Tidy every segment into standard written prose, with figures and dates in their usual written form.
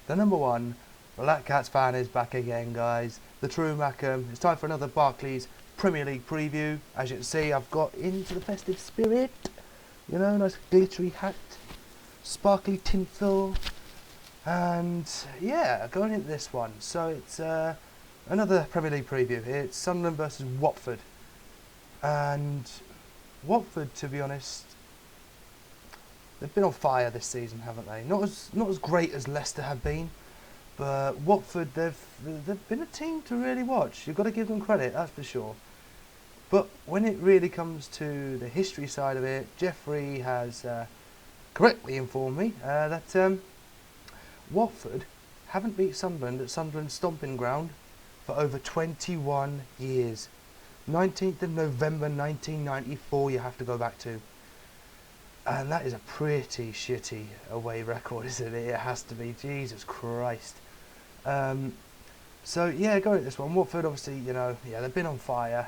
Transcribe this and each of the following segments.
The number one Black Cats fan is back again, guys. The True Mackem. It's time for another Barclays Premier League preview. As you can see, I've got into the festive spirit. You know, nice glittery hat, sparkly tinsel, and yeah, going into this one. So it's another Premier League preview. It's Sunderland versus Watford, and Watford, to be honest, they've been on fire this season, haven't they? Not as great as Leicester have been, but Watford, they've been a team to really watch. You've got to give them credit, that's for sure. But when it really comes to the history side of it, Jeffrey has correctly informed me that Watford haven't beat Sunderland at Sunderland's stomping ground for over 21 years. 19th of November 1994 you have to go back to. And that is a pretty shitty away record, isn't it? It has to be. Jesus Christ. So yeah, going at this one, Watford obviously, you know, yeah, they've been on fire.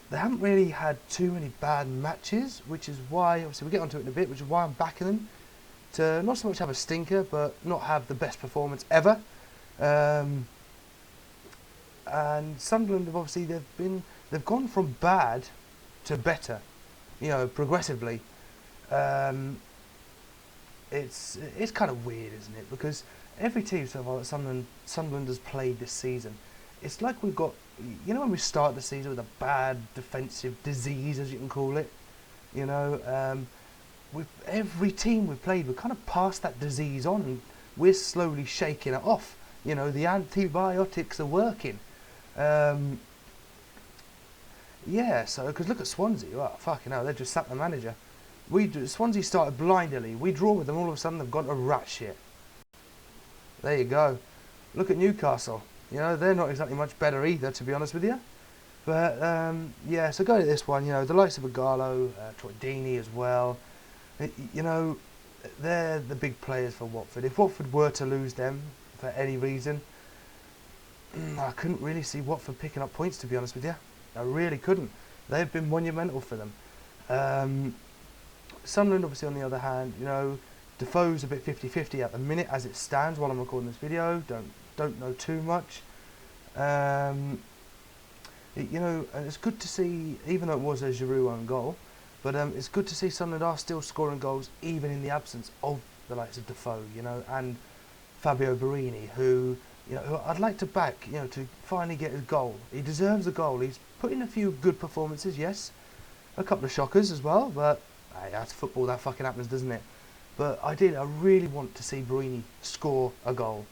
They haven't really had too many bad matches, which is why, obviously we'll get onto it in a bit, which is why I'm backing them to not so much have a stinker, but not have the best performance ever. And Sunderland have obviously they've gone from bad to better, you know, progressively. It's kind of weird, isn't it? Because every team so far that Sunderland has played this season, it's like we've got, you know, when we start the season with a bad defensive disease, as you can call it, you know, with every team we've played, we've kind of passed that disease on, and we're slowly shaking it off. You know, the antibiotics are working. Yeah, so, because look at Swansea, oh, fucking hell, they just sacked the manager. Swansea started blindly, we draw with them, all of a sudden they've got a rat shit. There you go. Look at Newcastle, you know, they're not exactly much better either, to be honest with you. But, yeah, so going to this one, you know, the likes of Igalo, Troy Deeney as well, you know, they're the big players for Watford. If Watford were to lose them for any reason, I couldn't really see Watford picking up points, to be honest with you. I really couldn't. They've been monumental for them. Sunderland, obviously, on the other hand, you know, Defoe's a bit 50-50 at the minute as it stands while I'm recording this video. Don't know too much. You know, and it's good to see, even though it was a Giroud own goal, but it's good to see Sunderland are still scoring goals even in the absence of the likes of Defoe, you know, and Fabio Borini, who, you know, who I'd like to back, you know, to finally get his goal. He deserves a goal. He's put in a few good performances, yes, a couple of shockers as well, but hey, that's football, that fucking happens, doesn't it? But I really want to see Borini score a goal.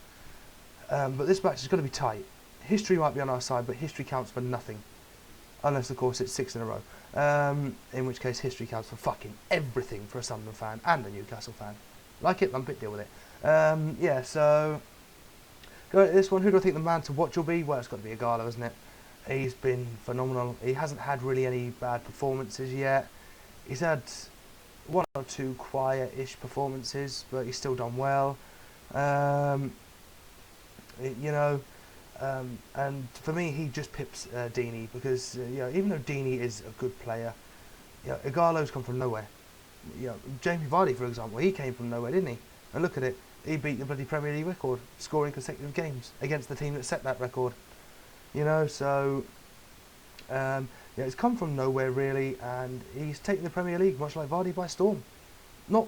But this match is going to be tight. History might be on our side, but history counts for nothing. Unless, of course, it's 6 in a row. In which case, history counts for fucking everything for a Sunderland fan and a Newcastle fan. Like it, lump it, deal with it. Yeah, so going to this one, who do I think the man to watch will be? Well, it's got to be Igalo, isn't it? He's been phenomenal. He hasn't had really any bad performances yet. He's had one or two quiet-ish performances, but he's still done well. You know, and for me, he just pips Deeney because, you know, even though Deeney is a good player, you know, Igalo's come from nowhere. You know, Jamie Vardy, for example, he came from nowhere, didn't he? And look at it, he beat the bloody Premier League record, scoring consecutive games against the team that set that record. You know, so yeah, it's come from nowhere really, and he's taken the Premier League much like Vardy by storm. Not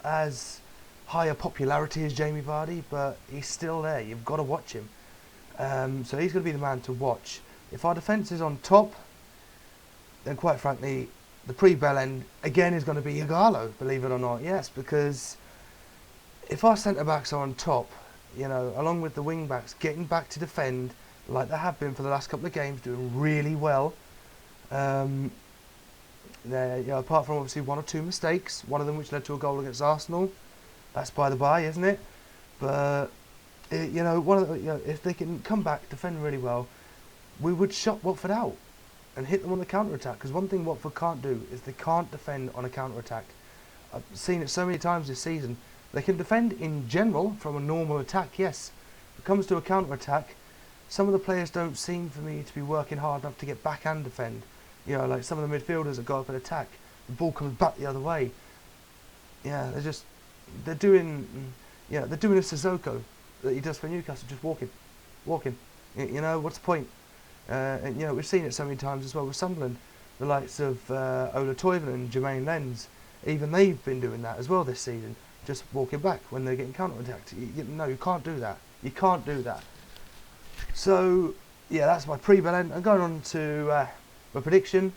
as high a popularity as Jamie Vardy, but he's still there. You've got to watch him. So he's going to be the man to watch. If our defence is on top, then quite frankly, the Pre-Bellend again is going to be Igalo, believe it or not. Yes, because if our centre-backs are on top, you know, along with the wing-backs, getting back to defend like they have been for the last couple of games, doing really well. You know, apart from obviously one or two mistakes, one of them which led to a goal against Arsenal. That's by the by, isn't it? But you know, you know, if they can come back, defend really well, we would shut Watford out and hit them on the counter-attack. Because one thing Watford can't do is they can't defend on a counter-attack. I've seen it so many times this season. They can defend in general from a normal attack, yes. When it comes to a counter-attack, some of the players don't seem for me to be working hard enough to get back and defend. You know, like some of the midfielders that go up and attack, the ball comes back the other way. Yeah, they're doing, they're doing a Sissoko that he does for Newcastle, just walking. What's the point? And we've seen it so many times as well with Sunderland, the likes of Ola Toivonen and Jermaine Lenz. Even they've been doing that as well this season, just walking back when they're getting counter-attacked. No, you can't do that. You can't do that. So, yeah, that's my pre-Bellend. I'm going on to my prediction.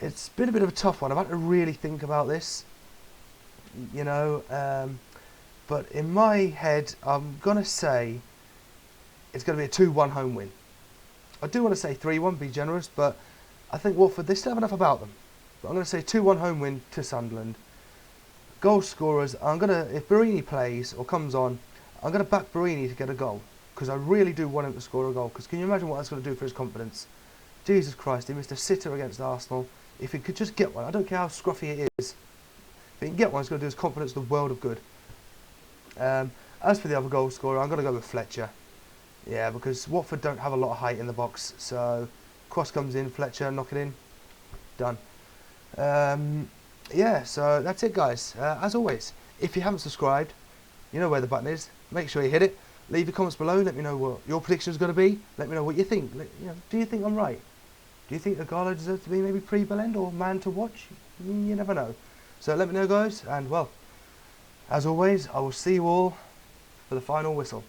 It's been a bit of a tough one. I've had to really think about this, but in my head, I'm going to say it's going to be a 2-1 home win. I do want to say 3-1, be generous, but I think Watford, they still have enough about them. But I'm going to say 2-1 home win to Sunderland. Goal scorers, if Barini plays or comes on, I'm going to back Barini to get a goal, because I really do want him to score a goal, because can you imagine what that's going to do for his confidence? Jesus Christ, he missed a sitter against Arsenal. If he could just get one, I don't care how scruffy it is, if he can get one, it's going to do his confidence the world of good. As for the other goal scorer, I'm going to go with Fletcher. Yeah, because Watford don't have a lot of height in the box, so cross comes in, Fletcher, knock it in, done. Yeah, so that's it, guys. As always, if you haven't subscribed, you know where the button is. Make sure you hit it. Leave your comments below. Let me know what your prediction is going to be. Let me know what you think. Do you think I'm right? Do you think Igalo deserves to be maybe pre-Bellend or man to watch? You never know. So let me know, guys. And, well, as always, I will see you all for the final whistle.